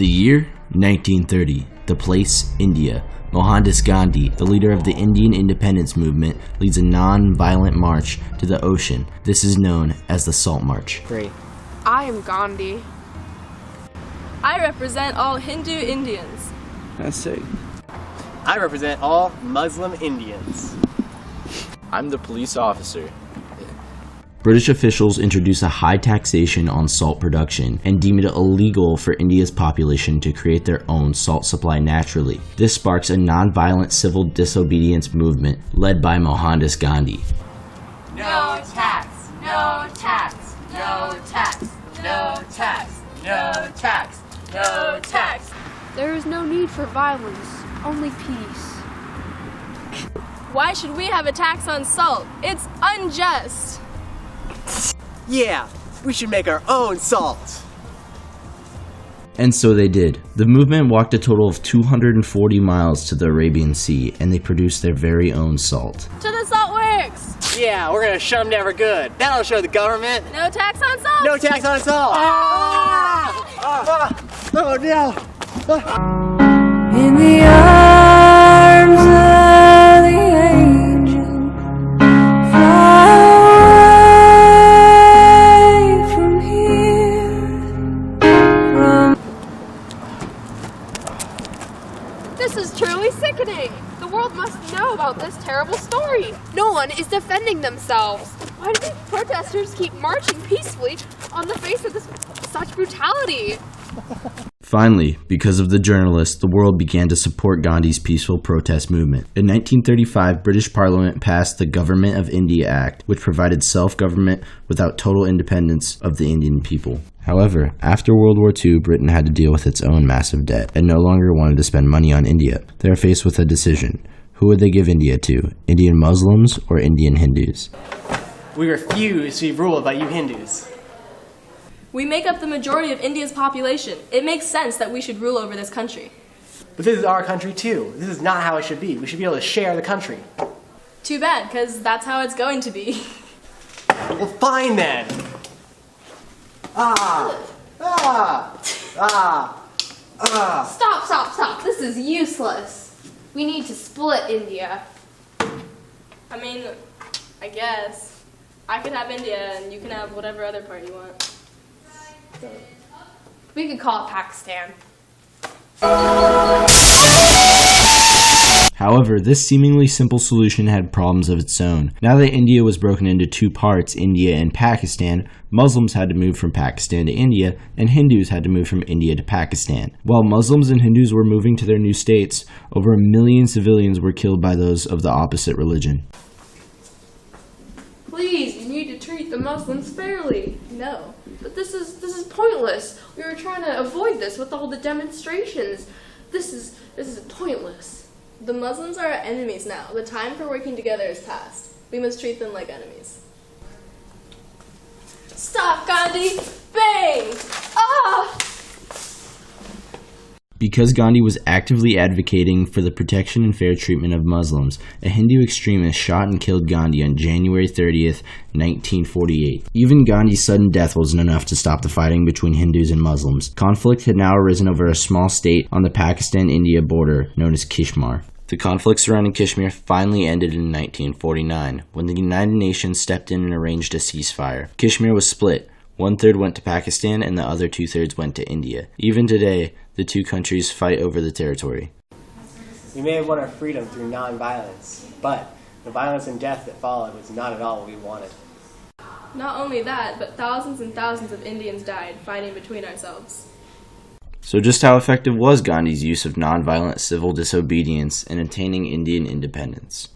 The year 1930. The place, India. Mohandas Gandhi, the leader of the Indian independence movement, leads a non-violent march to the ocean. This is known as the Salt March. Great. I am Gandhi. I represent all Hindu Indians. That's sick. I represent all Muslim Indians. I'm the police officer. British officials introduce a high taxation on salt production and deem it illegal for India's population to create their own salt supply naturally. This sparks a non-violent civil disobedience movement led by Mohandas Gandhi. No tax, no tax, no tax, no tax, no tax, no tax. There is no need for violence, only peace. Why should we have a tax on salt? It's unjust. Yeah, we should make our own salt. And so they did. The movement walked a total of 240 miles to the Arabian Sea, and they produced their very own salt. To the salt works! Yeah, we're gonna shut them down for good. That'll show the government. No tax on salt! No tax on salt! Oh no! In the arms of the angel, fly away from here, from... This is truly sickening. The world must know about this terrible story. No one is defending themselves. Why do these protesters keep marching peacefully on the face of such brutality? Finally, because of the journalists, the world began to support Gandhi's peaceful protest movement. In 1935, British Parliament passed the Government of India Act, which provided self-government without total independence of the Indian people. However, after World War II, Britain had to deal with its own massive debt and no longer wanted to spend money on India. They were faced with a decision. Who would they give India to? Indian Muslims or Indian Hindus? We refuse to be ruled by you Hindus. We make up the majority of India's population. It makes sense that we should rule over this country. But this is our country too. This is not how it should be. We should be able to share the country. Too bad, because that's how it's going to be. Well, fine then. Stop. This is useless. We need to split India. I mean, I guess. I could have India and you can have whatever other part you want. We could call it Pakistan. However, this seemingly simple solution had problems of its own. Now that India was broken into two parts, India and Pakistan, Muslims had to move from Pakistan to India, and Hindus had to move from India to Pakistan. While Muslims and Hindus were moving to their new states, over 1 million civilians were killed by those of the opposite religion. Please, you need to treat the Muslims fairly. No. But this is pointless. We were trying to avoid this with all the demonstrations. This is pointless. The Muslims are our enemies now. The time for working together is past. We must treat them like enemies. Stop, Gandhi! Bang! Ah! Because Gandhi was actively advocating for the protection and fair treatment of Muslims, a Hindu extremist shot and killed Gandhi on January 30th, 1948. Even Gandhi's sudden death wasn't enough to stop the fighting between Hindus and Muslims. Conflict had now arisen over a small state on the Pakistan-India border known as Kashmir. The conflict surrounding Kashmir finally ended in 1949, when the United Nations stepped in and arranged a ceasefire. Kashmir was split. 1/3 went to Pakistan and the other 2/3 went to India. Even today, the two countries fight over the territory. We may have won our freedom through non-violence, but the violence and death that followed was not at all what we wanted. Not only that, but thousands and thousands of Indians died fighting between ourselves. So just how effective was Gandhi's use of non-violent civil disobedience in attaining Indian independence?